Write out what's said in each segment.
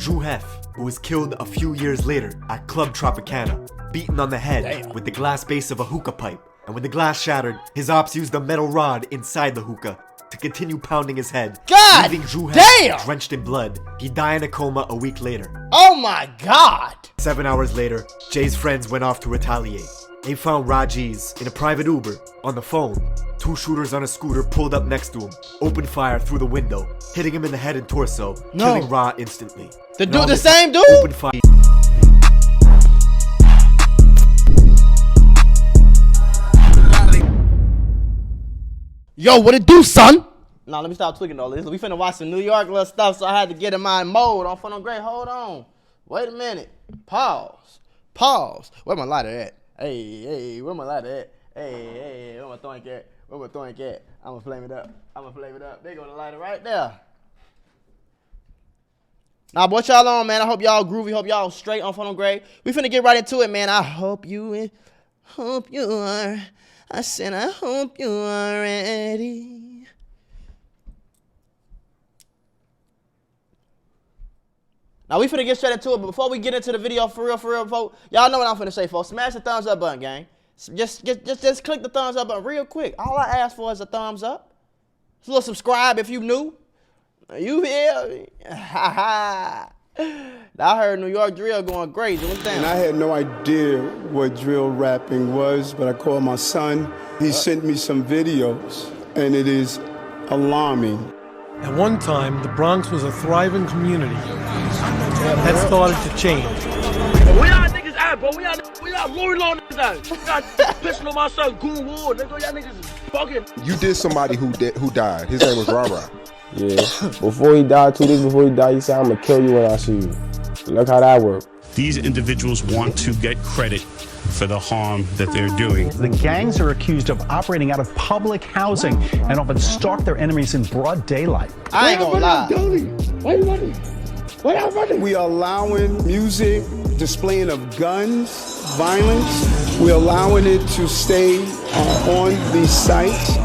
Drew Hef, who was killed a few years later at Club Tropicana, beaten on the head with the glass base of a hookah pipe. And when the glass shattered, his ops used a metal rod inside the hookah to continue pounding his head, leaving Drew Hef drenched in blood. He died in a coma a week later. Oh my God! 7 hours later, Jay's friends went off to retaliate. They found Rajiz in a private Uber. On the phone, 2 shooters on a scooter pulled up next to him, opened fire through the window, hitting him in the head and torso, killing Ra instantly. The same dude? Opened fire. Yo, what it do, son? Nah, let me stop tweaking all this. We finna watch some New York little stuff, so I had to get in my mode. On Fun on Great. Hold on. Wait a minute. Pause. Where my lighter at? Hey, where my lighter at? Hey, where my throwing at? I'ma flame it up. There go the lighter right there. Now, what y'all on, man? I hope y'all groovy. Hope y'all straight on Fun on Great. We finna get right into it, man. I hope you are. I said, I hope you are ready. Now, we finna get straight into it, but before we get into the video, for real, folks, y'all know what I'm finna say, folks. Smash the thumbs up button, gang. Just click the thumbs up button real quick. All I ask for is a thumbs up. Just a little subscribe if you new. You hear? Ha ha. I heard New York drill going crazy. What's that? And I had no idea what drill rapping was, but I called my son. He sent me some videos, and it is alarming. At one time, the Bronx was a thriving community. That started to change. Where y'all niggas at, bro? Where y'all Lori Law niggas at? Y'all pissing on my son, Goon War, nigga. Y'all niggas is fucking. You did somebody who died. His name was Rara. Yeah. Before he died, 2 days before he died, he said, I'm gonna kill you when I see you. Look how that worked. These individuals want to get credit for the harm that they're doing. The gangs are accused of operating out of public housing and often stalk their enemies in broad daylight. I ain't gonna lie. Why you running? Why y'all running? We are allowing music, displaying of guns, violence. We're allowing it to stay on these sites.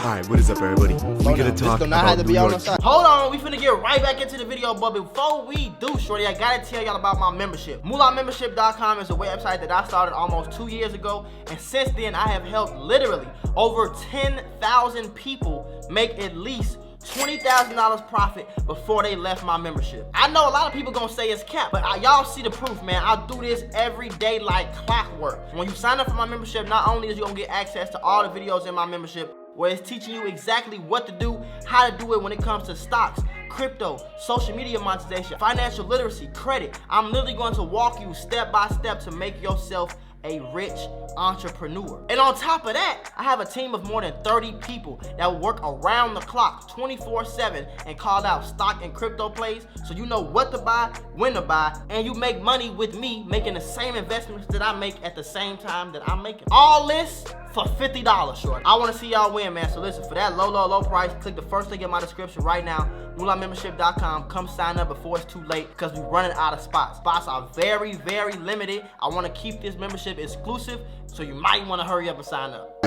Alright, what is up, everybody? We're gonna talk about New York. Hold on, we finna get right back into the video, but before we do, shorty, I gotta tell y'all about my membership. MoolahMembership.com is a website that I started almost 2 years ago, and since then I have helped literally over 10,000 people make at least $20,000 profit before they left my membership. I know a lot of people gonna say it's cap, but y'all see the proof, man. I do this every day like clockwork. When you sign up for my membership, not only is you gonna get access to all the videos in my membership, where it's teaching you exactly what to do, how to do it when it comes to stocks, crypto, social media monetization, financial literacy, credit. I'm literally going to walk you step by step to make yourself a rich entrepreneur. And on top of that, I have a team of more than 30 people that will work around the clock 24/7 and call out stock and crypto plays, so you know what to buy, when to buy, and you make money with me making the same investments that I make at the same time that I'm making. All this for $50, short. I want to see y'all win, man. So listen, for that low price, click the first link in my description right now, MoolahMembership.com. Come sign up before it's too late, because we're running out of spots. Spots are very, very limited. I want to keep this membership exclusive, so you might want to hurry up and sign up.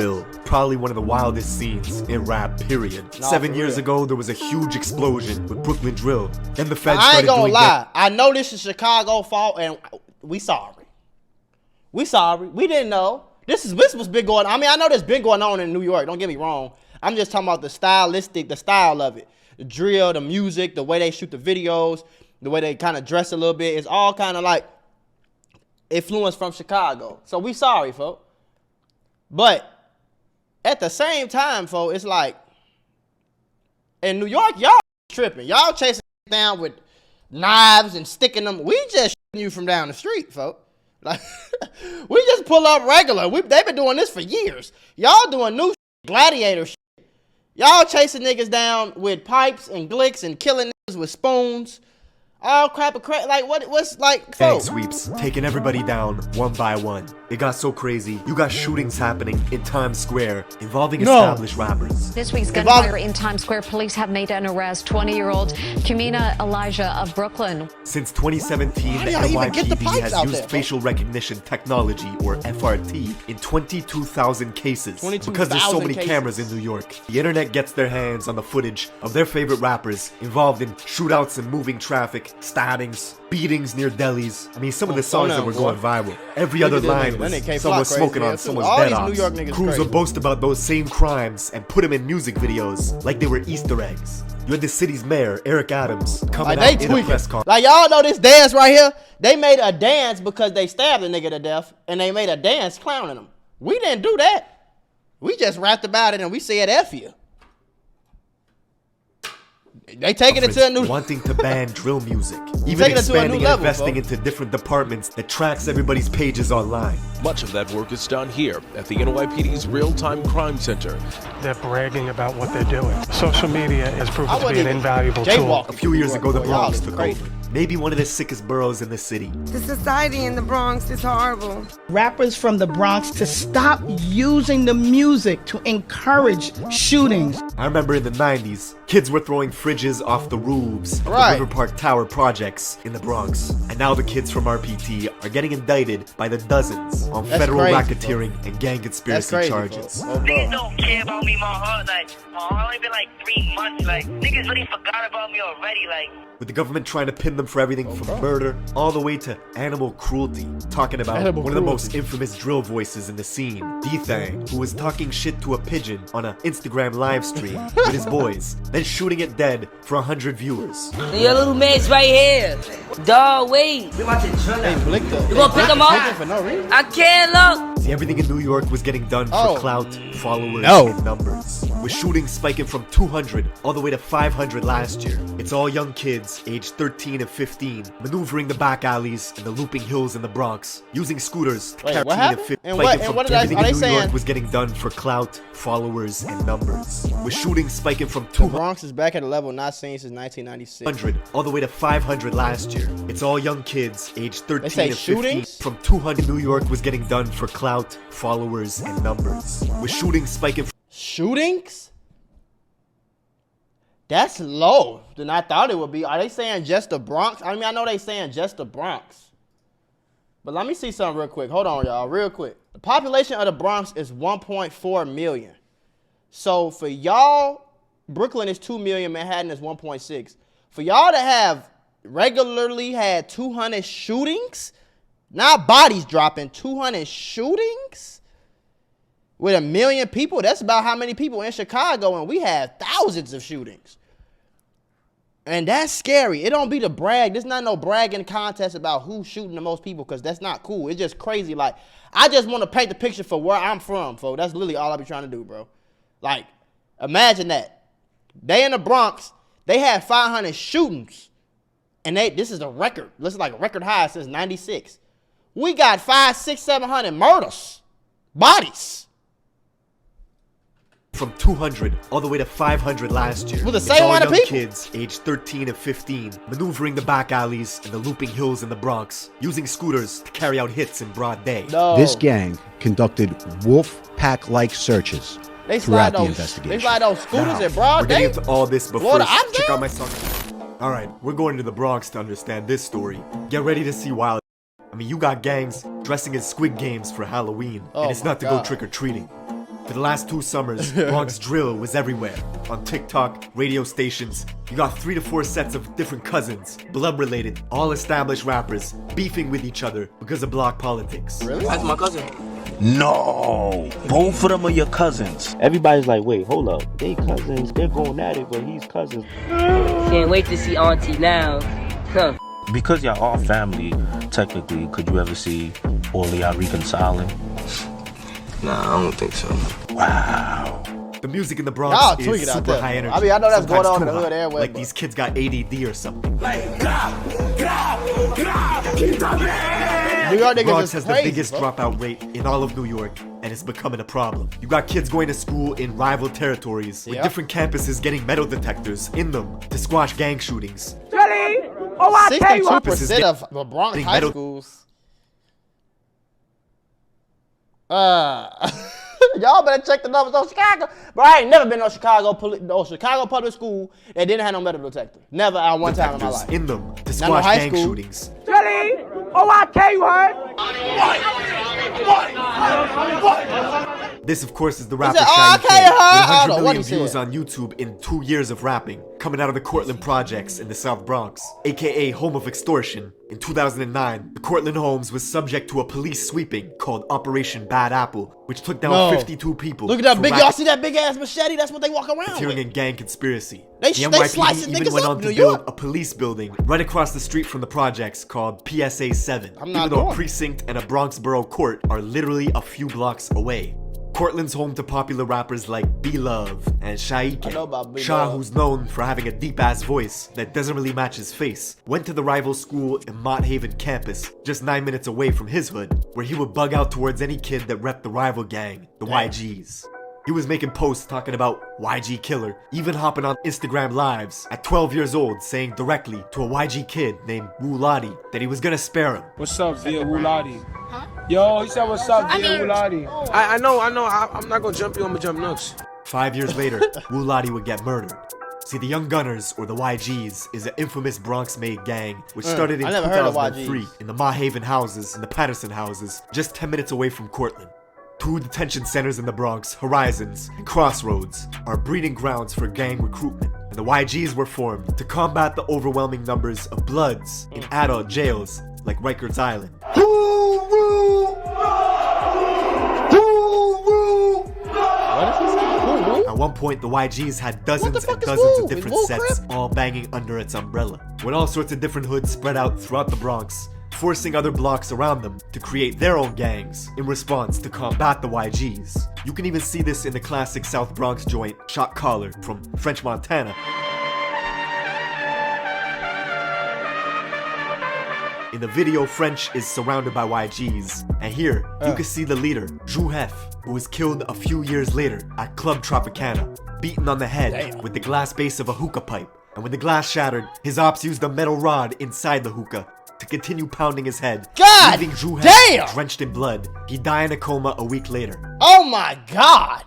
Probably one of the wildest scenes in rap, period. 7 years ago, there was a huge explosion with Brooklyn Drill. Then the feds started doing I ain't gonna lie. I know this is Chicago fault, and we sorry. We didn't know. This was been going on. I mean, I know this been going on in New York. Don't get me wrong. I'm just talking about the style of it. The drill, the music, the way they shoot the videos, the way they kind of dress a little bit. It's all kind of like influence from Chicago. So we sorry, folks. But at the same time, folks, it's like in New York, y'all tripping. Y'all chasing down with knives and sticking them. We just shooting you from down the street, folks. Like, we just pull up regular. They've been doing this for years. Y'all doing new gladiator shit. Y'all chasing niggas down with pipes and glicks and killing niggas with spoons. All crap of crap. Like what's like Gang sweeps, taking everybody down one by one. It got so crazy. You got shootings happening in Times Square involving established rappers. This week's gunfire in Times Square, police have made an arrest. 20-year-old Kumina Elijah of Brooklyn. Since 2017, the NYPD has used facial recognition technology, or FRT, in 22,000 cases. Because there's so many cameras in New York, the internet gets their hands on the footage of their favorite rappers involved in shootouts and moving traffic, stabbings, beatings near delis. I mean, some of the songs that were going viral. Every other line was someone smoking on someone's bed ops. Crews would boast about those same crimes and put them in music videos like they were Easter eggs. You had the city's mayor, Eric Adams, coming out in a press conference. Like, y'all know this dance right here? They made a dance because they stabbed a nigga to death, and they made a dance clowning him. We didn't do that. We just rapped about it and we said F you. They taking it to a new wanting to ban drill music, even expanding and investing into different departments that tracks everybody's pages online. Much of that work is done here at the NYPD's Real-Time Crime Center. They're bragging about what they're doing. Social media has proven to be an invaluable tool. A few years ago, the Bronx took over. Maybe one of the sickest boroughs in the city. The society in the Bronx is horrible. Rappers from the Bronx to stop using the music to encourage shootings. I remember in the 90s, kids were throwing fridges off the roofs of the River Park Tower projects in the Bronx. And now the kids from RPT are getting indicted by the dozens on federal racketeering and gang conspiracy charges. Niggas don't care about me, my heart. Like, my heart only been like 3 months. Like, niggas really forgot about me already. Like, with the government trying to pin them for everything from murder all the way to animal cruelty. Talking about one of the most infamous drill voices in the scene, D-Thang, who was talking shit to a pigeon on an Instagram live stream with his boys, then shooting it dead for 100 viewers. your little mate's right here. Dog, wait. You gonna pick him up? I can't look. See, everything in New York was getting done for clout, followers, and numbers. With shootings spiking from 200 all the way to 500 last year. It's all young kids, aged 13 and 15, maneuvering the back alleys and the looping hills in the Bronx, using scooters to carry everything in New York was getting done for clout, followers, and numbers. With shootings spiking from 200 Bronx is back at a level not seen since 1996. All the way to 500 last year. It's all young kids, aged 13 and 15. From 200, New York was getting done for clout, followers, and numbers. With shootings spiking from shootings? That's low than I thought it would be. Are they saying just the Bronx? I mean, I know they saying just the Bronx. But let me see something real quick. Hold on, y'all, real quick. The population of the Bronx is 1.4 million. So for y'all, Brooklyn is 2 million, Manhattan is 1.6. For y'all to have regularly had 200 shootings, not bodies dropping, 200 shootings? With 1 million people, that's about how many people in Chicago, and we have thousands of shootings. And that's scary. It don't be the brag. There's not no bragging contest about who's shooting the most people, because that's not cool. It's just crazy. Like, I just want to paint the picture for where I'm from, folks. That's literally all I be trying to do, bro. Like, imagine that. They in the Bronx, they had 500 shootings. And this is a record. This is like a record high since 96. We got 500, 600, 700 murders. Bodies. From 200 all the way to 500 last year. With the same amount of people. Kids aged 13 and 15, maneuvering the back alleys and the looping hills in the Bronx, using scooters to carry out hits in broad day. This gang conducted wolf pack-like searches throughout the investigation. They slide those scooters in broad day? We're getting into all this, but first, check out my song. Alright, we're going to the Bronx to understand this story. Get ready to see wild. I mean, you got gangs dressing as Squid Games for Halloween, and it's not to go trick-or-treating. For the last 2 summers, Bronx drill was everywhere. On TikTok, radio stations, you got 3 to 4 sets of different cousins, blood-related, all established rappers, beefing with each other because of block politics. Really? That's my cousin. No, both of them are your cousins. Everybody's like, wait, hold up. They cousins, they're going at it, but he's cousins. Can't wait to see Auntie now. Huh. Because y'all all family, technically, could you ever see all of y'all reconciling? Nah, I don't think so. Wow. The music in the Bronx is super high energy. I mean, I know that's going on in the hood everywhere. Like these kids got ADD or something. New York niggas Bronx is has crazy, the biggest dropout rate in all of New York, and it's becoming a problem. You got kids going to school in rival territories with different campuses getting metal detectors in them to squash gang shootings. Charlie, Oh, I tell you, 62% of the Bronx high schools. Y'all better check the numbers on Chicago. Bro, I ain't never been on Chicago public school that didn't have no metal detector. Never at one time in my life. In them to squash gang shootings. Jelly! Oh, I tell you, This, of course, is the rapper said, Shy okay, K, with 100 what million he views said. on YouTube in 2 years of rapping, coming out of the Cortland projects in the South Bronx, aka home of extortion. In 2009, the Cortland Holmes was subject to a police sweeping called Operation Bad Apple, which took down 52 people. Look at that big, y'all see that big ass machete? That's what they walk around Tearing with. in gang conspiracy. They the slicing NYPD even niggas went up on in to New build York. a police building right across the street from the projects called PSA 7, I'm not even though a going. precinct and a Bronx borough court are literally a few blocks away. Cortland's home to popular rappers like B-Love and Shaike. I know about B-Love. Shah, who's known for having a deep-ass voice that doesn't really match his face, went to the rival school in Mott Haven campus, just 9 minutes away from his hood, where he would bug out towards any kid that repped the rival gang, the YGs. He was making posts talking about YG killer, even hopping on Instagram lives at 12 years old saying directly to a YG kid named Moolah that he was gonna spare him. What's up, dear Moolah? Yo, he said, what's up, dear Moolah? I know. I'm not gonna jump you, I'm gonna jump nuts. 5 years later, Moolah would get murdered. See, the Young Gunners, or the YGs, is an infamous Bronx-made gang which started in 2003 in the Mott Haven houses and the Patterson houses, just 10 minutes away from Cortland. 2 detention centers in the Bronx, Horizons and Crossroads, are breeding grounds for gang recruitment, and the YGs were formed to combat the overwhelming numbers of Bloods in adult jails like Rikers Island. At one point, the YGs had dozens and dozens of different sets, all banging under its umbrella, with all sorts of different hoods spread out throughout the Bronx, forcing other blocks around them to create their own gangs in response to combat the YGs. You can even see this in the classic South Bronx joint, Shot Caller, from French Montana. In the video, French is surrounded by YGs, and here, you can see the leader, Drew Hef, who was killed a few years later at Club Tropicana, beaten on the head with the glass base of a hookah pipe, and when the glass shattered, his ops used a metal rod inside the hookah to continue pounding his head, leaving Drew Hef drenched in blood. He died in a coma a week later. Oh my God.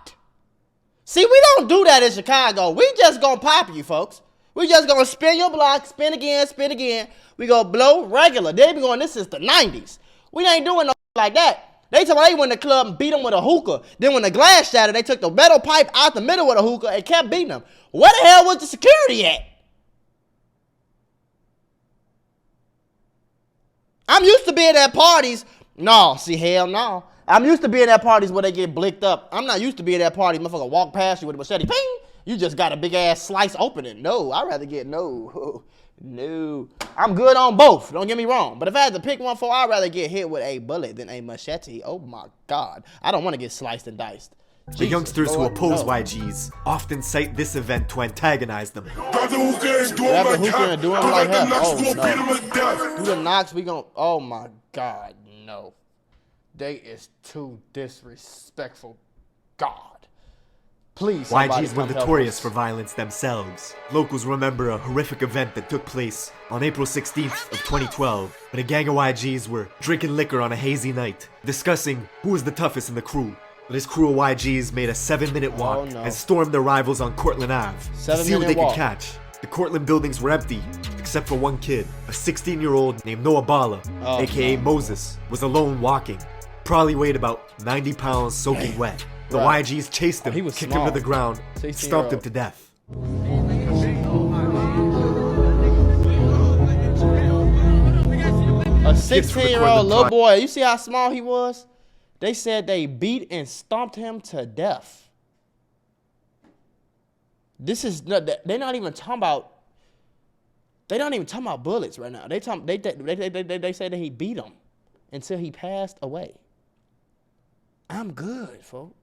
See, we don't do that in Chicago. We just gonna pop you, folks. We just gonna spin your block, spin again, spin again. We gonna blow regular. They be going, this is the 90s. We ain't doing no like that. They told me they went to the club and beat them with a hookah. Then when the glass shattered, they took the metal pipe out the middle of the hookah and kept beating them. Where the hell was the security at? I'm used to being at parties. No, see, hell no. I'm used to being at parties where they get blicked up. I'm not used to being at parties. Motherfucker walk past you with a machete. Ping! You just got a big ass slice opening. No, I'd rather get no. No. I'm good on both. Don't get me wrong. But if I had to pick one for, I'd rather get hit with a bullet than a machete. Oh my God. I don't want to get sliced and diced. The youngsters who oppose YGs often cite this event to antagonize them. Grab the hookah and do him like hell. Oh no. Do the knocks, we gon', oh my God, no. They is too disrespectful. God. Please, YGs were notorious for violence themselves. Locals remember a horrific event that took place on April 16th of 2012, when a gang of YGs were drinking liquor on a hazy night, discussing who was the toughest in the crew. But this crew of YGs made a 7-minute walk and stormed their rivals on Cortland Ave to see what they could catch. The Cortland buildings were empty, except for one kid, a 16-year-old named Bala, aka Moses, was alone walking. Probably weighed about 90 pounds soaking wet. The YGs chased him, kicked him to the ground, stomped him to death. A 16-year-old little boy, you see how small he was? They said they beat and stomped him to death. This is not, they're not even talking about. They're not even talking about bullets right now. They say that he beat him until he passed away. I'm good, folks.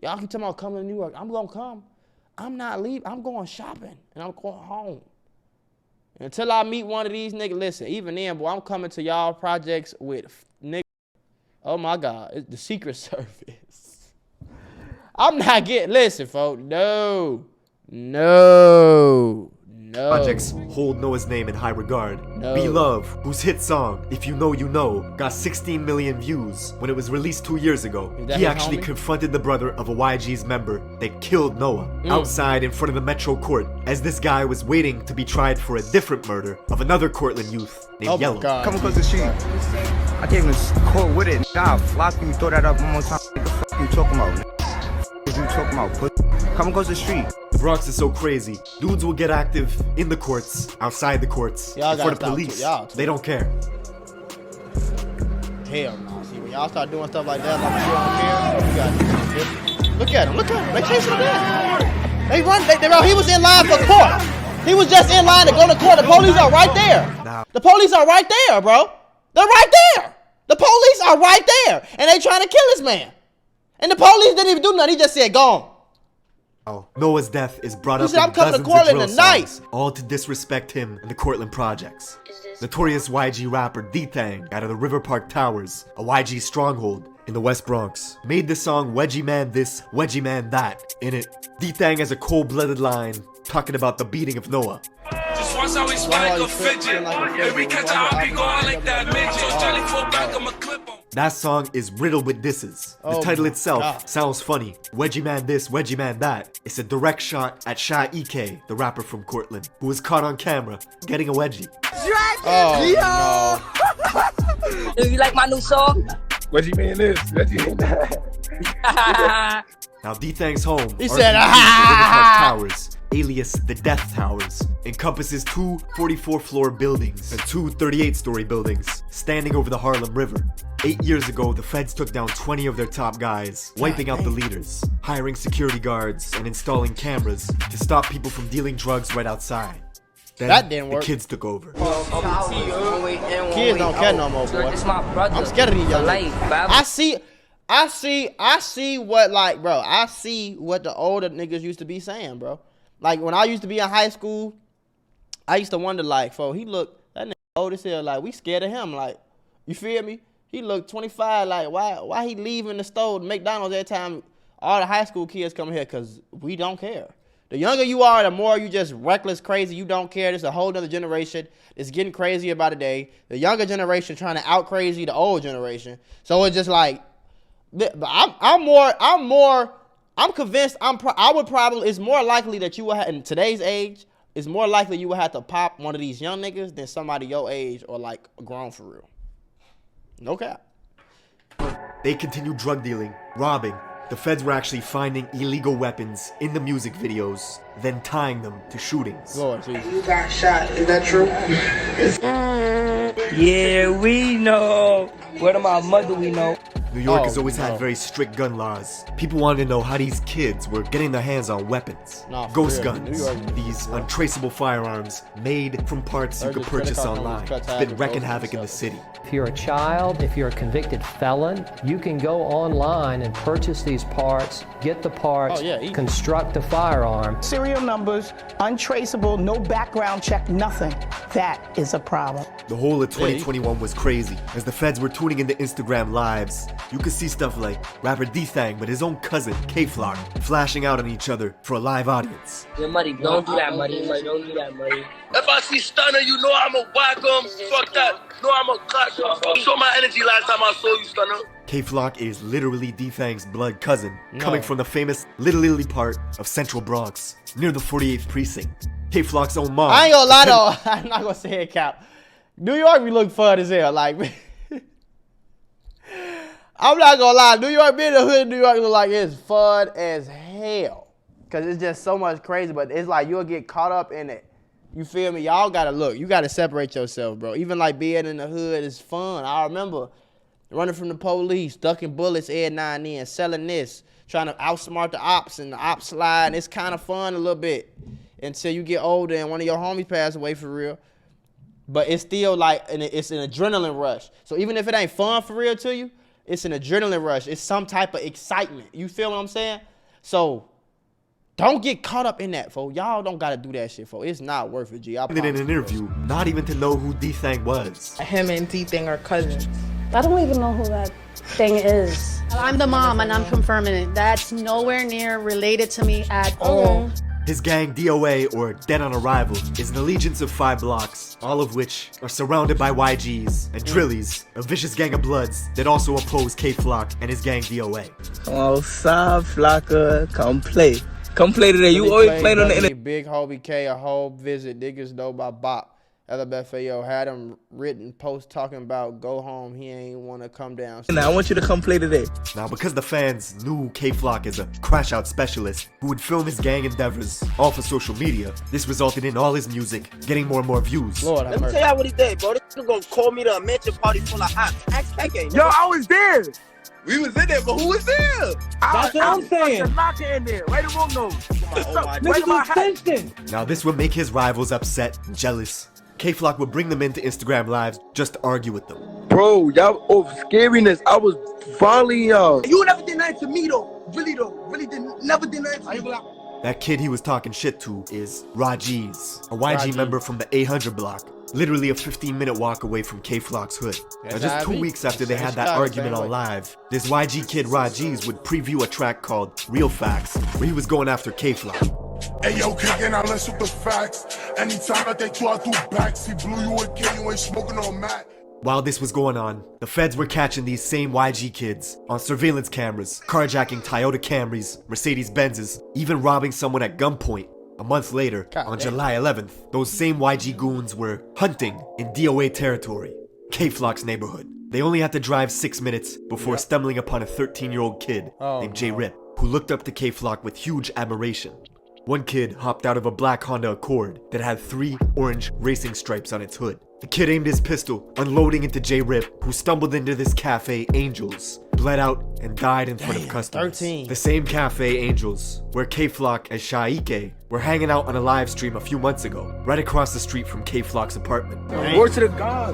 Y'all keep talking about coming to New York. I'm gonna come. I'm not leaving. I'm going shopping and I'm going home. Until I meet one of these niggas. Listen, even then, boy, I'm coming to y'all projects with niggas. Oh my God, it's the Secret Service. I'm not getting, listen, folks, no. projects hold Noah's name in high regard. Be Love, whose hit song, If You Know You Know, got 16 million views when it was released 2 years ago. He actually confronted the brother of a YG's member that killed Noah outside in front of the Metro Court, as this guy was waiting to be tried for a different murder of another Cortland youth named Yellow. Come across the street. I came to court with it. I'll flop you, throw that up one more time. What the fuck you talking about? What you talking about, pussy? Come across the street. The Bronx is so crazy. Dudes will get active in the courts, outside the courts, and for the police. They don't care. Hell no. See, when y'all start doing stuff like that, like you don't care, you gotta do something different. Look at him. Look at him. They chasing him down. They run. He was in line for court. He was just in line to go to court. The police are right there. The police are right there, bro. They're right there. The police are right there. And they trying to kill this man. And the police didn't even do nothing. He just said, go on. Noah's death is brought up said, in I'm coming to dozens of Cortland drill tonight. songs, all to disrespect him and the Cortland projects. Notorious YG rapper D-Thang out of the River Park Towers, a YG stronghold in the West Bronx, made the song Wedgie Man this, Wedgie Man that. In it, D-Thang has a cold-blooded line talking about the beating of Noah. Just once I always like a fidget. Every catch I'll be going like that midget. Jelly fall back on my clip on. That song is riddled with disses. The title itself sounds funny. Wedgie Man this, Wedgie Man that. It's a direct shot at Shy EK, the rapper from Cortland, who was caught on camera getting a wedgie. Oh, no. Do you like my new song? Wedgie Man this, Wedgie Man that. Now D-Thang's home, he said, Towers, alias the Death Towers, encompasses 2 44-floor buildings and 2 38-story buildings standing over the Harlem River. 8 years ago, the feds took down 20 of their top guys, wiping out the leaders, hiring security guards, and installing cameras to stop people from dealing drugs right outside. Then that didn't work. The kids took over. Kids don't care no more, boy. I'm scared of these young niggas. I see what, like, bro, I see what the older niggas used to be saying, bro. Like, when I used to be in high school, I used to wonder, like, that nigga old as hell, like, we scared of him, like, you feel me? He looked 25, like, why he leaving the store to McDonald's every time all the high school kids come here? Because we don't care. The younger you are, the more you just reckless, crazy, you don't care. There's a whole other generation that's getting crazier by the day. The younger generation trying to out crazy the old generation. So it's just like, I'm convinced it's more likely that you will have, in today's age, it's more likely you will have to pop one of these young niggas than somebody your age or like grown for real. No cap. They continued drug dealing, robbing. The feds were actually finding illegal weapons in the music videos, then tying them to shootings. Lord Jesus. You got shot, is that true? Yeah, we know. Word of my mother, we know. New York has always had very strict gun laws. People wanted to know how these kids were getting their hands on weapons. Ghost guns, these untraceable firearms made from parts you could purchase online. It's been wrecking havoc in the city. If you're a child, if you're a convicted felon, you can go online and purchase these parts, get the parts, construct a firearm. Serial numbers, untraceable, no background check, nothing. That is a problem. The whole of 2021 was crazy. As the feds were tuning into Instagram lives, you could see stuff like rapper D-Thang with his own cousin, K-Flock, flashing out on each other for a live audience. Yeah, Muddy, don't do that, Muddy. Don't do that, Muddy. If I see Stunner, you know I'm a whack him. Fuck that. No, I'm a clash. Show my energy last time I saw you, Stunner. K-Flock is literally D-Thang's blood cousin, coming from the famous Little Italy part of Central Bronx, near the 48th precinct. K-Flock's own mom. I ain't gonna lie though, I'm not gonna say it, Cap. New York, we look fun as hell, like, I'm not gonna lie, New York, being in the hood, New York look like it's fun as hell. Cause it's just so much crazy, but it's like you'll get caught up in it. You feel me? Y'all gotta look, you gotta separate yourself, bro. Even like being in the hood is fun. I remember running from the police, ducking bullets every now and then, selling this, trying to outsmart the ops and the ops slide. It's kind of fun a little bit until you get older and one of your homies pass away for real. But it's still like, it's an adrenaline rush. So even if it ain't fun for real to you, it's an adrenaline rush. It's some type of excitement. You feel what I'm saying? So don't get caught up in that, folks. Y'all don't got to do that shit, folks. It's not worth it, G. In an interview, not even to know who D-Thang was. Him and D-Thang are cousins. I don't even know who that thing is. I'm the mom and I'm confirming it. That's nowhere near related to me at all. His gang DOA, or Dead on Arrival, is an allegiance of 5 blocks, all of which are surrounded by YGs and Drillies, a vicious gang of bloods that also oppose K-Flock and his gang DOA. Oh, Sa Flocka, come play. Come play today. You always playing on the internet. Big Hobie K, a whole visit. Niggas know by Bop. LFAO had him written post talking about go home. He ain't want to come down. Now I want you to come play today. Now, because the fans knew K-Flock is a crash out specialist who would film his gang endeavors all for social media, this resulted in all his music getting more and more views. Lord, let me tell y'all what he did, bro. This nigga gonna call me to a mansion party full of ops. Ask KK. Yo, I was there. We was in there, but who was there? That's what I'm saying. Locker in there. Right the wrong nose. Now, this would make his rivals upset and jealous. K-Flock would bring them into Instagram lives just to argue with them. Bro, y'all over scariness. I was volleying y'all. You never did nothing to me though. Really never did nothing to me. That kid he was talking shit to is Rajiz, a YG member from the 800 block, literally a 15-minute walk away from K-Flock's hood. Now, just 2 weeks after they had that argument on live, this YG kid Rajiz would preview a track called Real Facts, where he was going after K-Flock. Hey yo, kicking out, let's shoot the facts. Anytime that they try to back, see blew you a kid, you ain't smoking on Mac. While this was going on, the feds were catching these same YG kids on surveillance cameras, carjacking Toyota Camrys, Mercedes Benzes, even robbing someone at gunpoint. A month later, on July 11th, those same YG goons were hunting in DOA territory, K-Flock's neighborhood. They only had to drive 6 minutes before stumbling upon a 13-year-old kid named J-Rip, who looked up to K-Flock with huge admiration. One kid hopped out of a black Honda Accord that had 3 orange racing stripes on its hood. The kid aimed his pistol, unloading into J-Rip, who stumbled into this cafe, Angels, bled out, and died in front of customers. 13. The same cafe, Angels, where K-Flock and Shaike were hanging out on a live stream a few months ago, right across the street from K-Flock's apartment. Word to the God.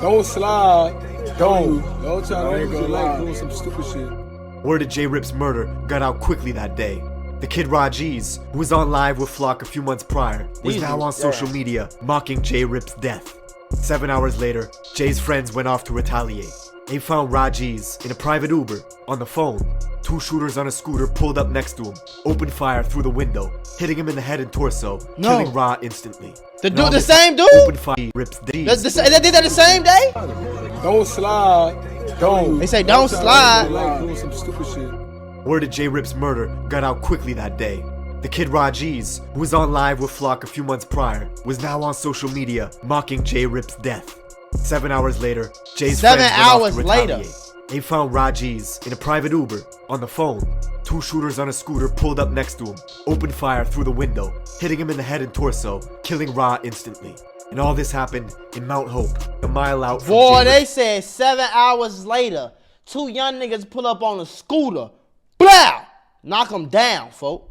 Don't slide. Don't try to go like doing some stupid shit. Word of J-Rip's murder got out quickly that day. The kid Rajiz, who was on live with Flock a few months prior, was now on social media mocking J-Rip's death. 7 hours later, Jay's friends went off to retaliate. They found Rajiz in a private Uber on the phone. 2 shooters on a scooter pulled up next to him, opened fire through the window, hitting him in the head and torso, killing Ra instantly. The same dude? Opened fire, rips they did that the same day? Don't slide. Don't. They say don't slide. Like doing some stupid shit. Word of J-Rip's murder got out quickly that day. The kid Rajiz, who was on live with Flock a few months prior, was now on social media mocking J-Rip's death. 7 hours later, Jay's friends went off to retaliate. They found Rajiz in a private Uber on the phone. 2 shooters on a scooter pulled up next to him, opened fire through the window, hitting him in the head and torso, killing Ra instantly. And all this happened in Mount Hope, a mile out from Boy, J-Rip. they said 7 hours later, 2 young niggas pull up on a scooter. Blow! Knock them down, folk.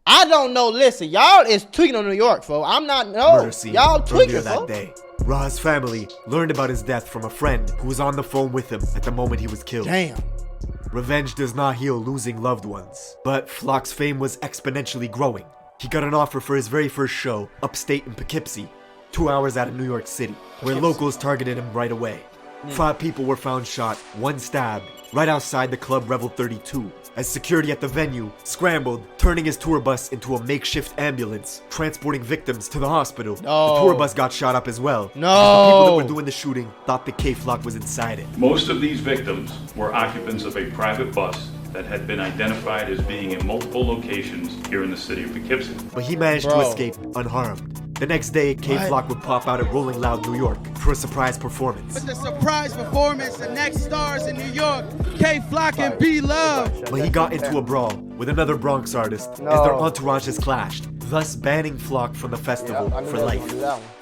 I don't know. Listen, y'all is tweaking on New York, folk. I'm not. No, y'all tweaking that folk. day. Ra's family learned about his death from a friend who was on the phone with him at the moment he was killed. Damn. Revenge does not heal losing loved ones, but Flock's fame was exponentially growing. He got an offer for his very first show, upstate in Poughkeepsie, 2 hours out of New York City, where locals targeted him right away. 5 people were found shot, 1 stabbed, right outside the club Revel 32, as security at the venue scrambled, turning his tour bus into a makeshift ambulance, transporting victims to the hospital. The tour bus got shot up as well. The people that were doing the shooting thought the K-Flock was inside it. Most of these victims were occupants of a private bus that had been identified as being in multiple locations here in the city of Poughkeepsie. But he managed to escape unharmed. The next day, K-Flock would pop out at Rolling Loud, New York for a surprise performance. With the surprise performance, the next stars in New York, K-Flock and B-Love. But he got into a brawl with another Bronx artist as their entourages clashed, thus banning Flock from the festival for life.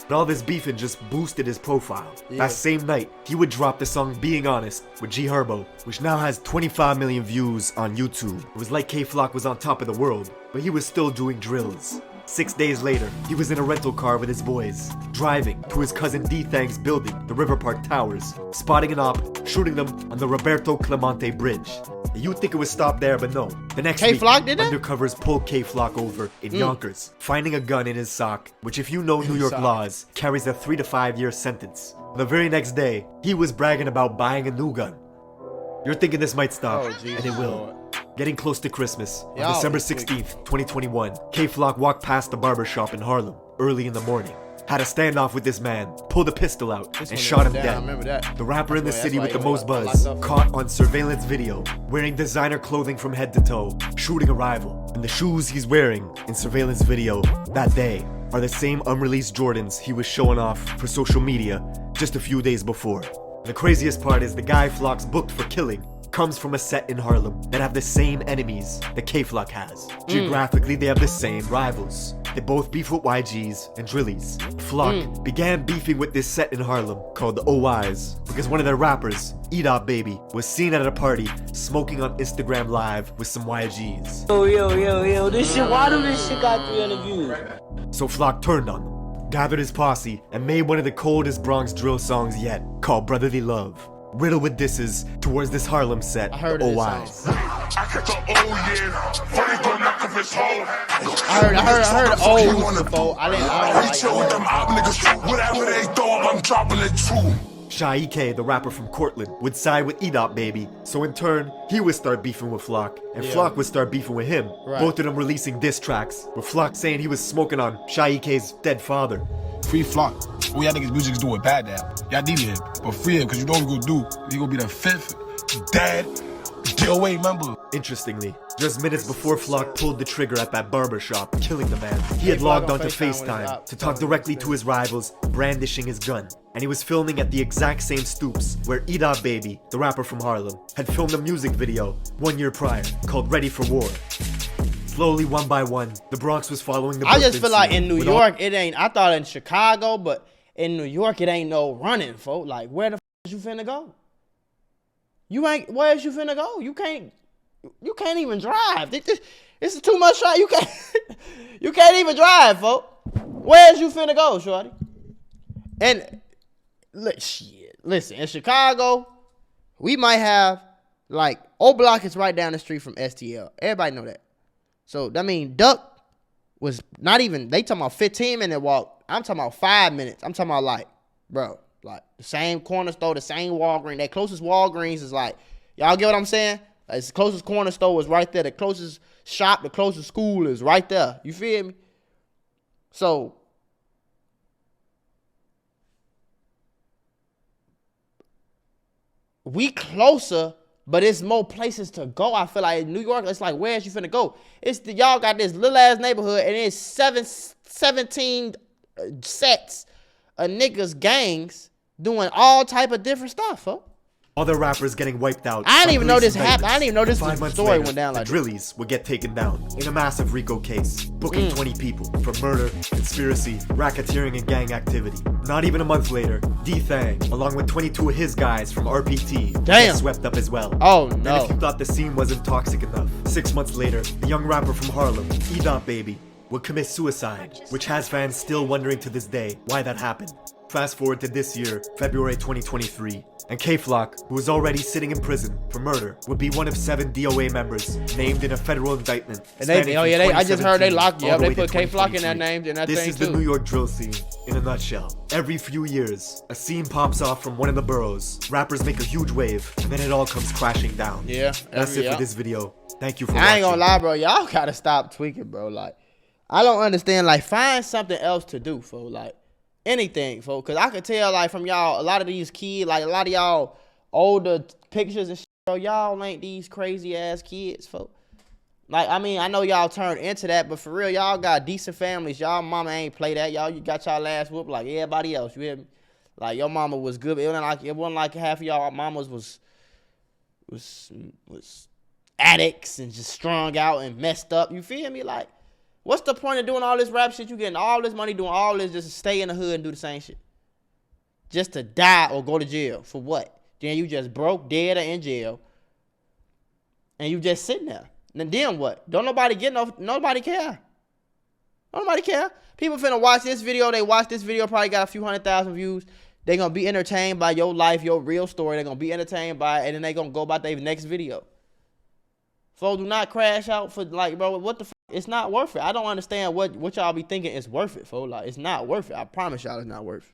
But all this beefing just boosted his profile. That same night, he would drop the song Being Honest with G Herbo, which now has 25 million views on YouTube. It was like K-Flock was on top of the world, but he was still doing drills. 6 days later, he was in a rental car with his boys, driving to his cousin D-Thang's building, the River Park Towers, spotting an op, shooting them on the Roberto Clemente Bridge. You'd think it would stop there, but no. The next week, undercovers pulled K-Flock over in Yonkers, finding a gun in his sock, which if you know New York laws, carries a 3 to 5 year sentence. The very next day, he was bragging about buying a new gun. You're thinking this might stop, and it will. Getting close to Christmas, on Y'all December was quick. 16th, 2021, K-Flock walked past the barber shop in Harlem early in the morning. Had a standoff with this man, pulled a pistol out, and shot him down, dead. I remember that. The rapper in the That's city why with the he most was buzz, locked up. caught on surveillance video, wearing designer clothing from head to toe, shooting a rival. And the shoes he's wearing in surveillance video that day are the same unreleased Jordans he was showing off for social media just a few days before. The craziest part is the guy Flock's booked for killing comes from a set in Harlem that have the same enemies that K-Flock has. Geographically, they have the same rivals. They both beef with YGs and Drillies. Flock began beefing with this set in Harlem called the OIs because one of their rappers, Edop Baby, was seen at a party smoking on Instagram Live with some YGs. Yo, this shit, why do this shit got 300 views? So Flock turned on them, gathered his posse, and made one of the coldest Bronx drill songs yet, called Brotherly Love. Riddled with disses towards this Harlem set, the OIs. I heard O's before. I didn't Whatever they throw up, I'm dropping it too. Shy K, the rapper from Cortland, would side with Edop Baby, so in turn, he would start beefing with Flock, and Flock would start beefing with him. Right. Both of them releasing diss tracks, with Flock saying he was smoking on Shy K's dead father. Free Flock. All y'all niggas music's doing bad now. Y'all need him, but free him, cause you know what we gonna do. He gonna be the 5th dead DOA member. Interestingly, just minutes before Flock pulled the trigger at that barber shop, killing the man, he had logged onto FaceTime to talk directly to his rivals, brandishing his gun. And he was filming at the exact same stoops where Edop Baby, the rapper from Harlem, had filmed a music video 1 year prior called Ready for War. Slowly, one by one, the Bronx was following the I just Brooklyn feel like scene in New with York, it ain't. I thought in Chicago, but in New York, it ain't no running, folks. Like, where the is you finna go? You ain't. Where's you finna go? You can't even drive. This is too much shot. You can't even drive, folks. Where's you finna go, shorty? And listen, in Chicago, we might have like O Block is right down the street from STL. Everybody know that. So that means Duck was not even, they talking about 15-minute walk. I'm talking about 5 minutes. I'm talking about like, bro, like the same corner store, the same Walgreens. That closest Walgreens is like, y'all get what I'm saying? Like, the closest corner store is right there. The closest shop, the closest school is right there. You feel me? So we closer, but it's more places to go. I feel like in New York, it's like, where's you finna go? Y'all got this little ass neighborhood, and it's 17 sets of niggas, gangs, doing all type of different stuff, huh? Other rappers getting wiped out. I didn't even know this happened. I didn't even know this 5 months story later, went down like the Drillies would get taken down in a massive RICO case, booking 20 people for murder, conspiracy, racketeering, and gang activity. Not even a month later, D-Thang, along with 22 of his guys from RPT, get swept up as well. Oh no. And if you thought the scene wasn't toxic enough, 6 months later, the young rapper from Harlem, Edop Baby, would commit suicide, which has fans still wondering to this day why that happened. Fast forward to this year, February 2023, and K-Flock, who was already sitting in prison for murder, would be one of 7 DOA members named in a federal indictment. And I just heard they locked you up. They put K-Flock in that name and that thing too. This is the New York drill scene in a nutshell. Every few years, a scene pops off from one of the boroughs. Rappers make a huge wave, and then it all comes crashing down. Yeah. That's it for this video. Thank you for watching. I ain't gonna lie, bro. Y'all gotta stop tweaking, bro. Like, I don't understand. Like, find something else to do, fo. Like, anything, folks, because I could tell, like, from y'all, a lot of these kids, like, a lot of y'all older pictures and shit, bro, y'all ain't these crazy-ass kids, folks. Like, I mean, I know y'all turned into that, but for real, y'all got decent families. Y'all mama ain't play that. Y'all, you got y'all ass whooped like everybody else, you hear me? Like, your mama was good. It wasn't like half of y'all mamas was addicts and just strung out and messed up, you feel me? Like, what's the point of doing all this rap shit? You getting all this money doing all this just to stay in the hood and do the same shit. Just to die or go to jail. For what? Then you just broke, dead, or in jail. And you just sitting there. And then what? Don't nobody get nobody care. Nobody care. People finna watch this video. They watch this video, probably got a few 100,000 views. They gonna be entertained by your life, your real story. They gonna be entertained by it, and then they gonna go about their next video. Folks, do not crash out for, like, bro, what the f? It's not worth it. I don't understand what y'all be thinking is worth it, folks. Like, it's not worth it. I promise y'all it's not worth it.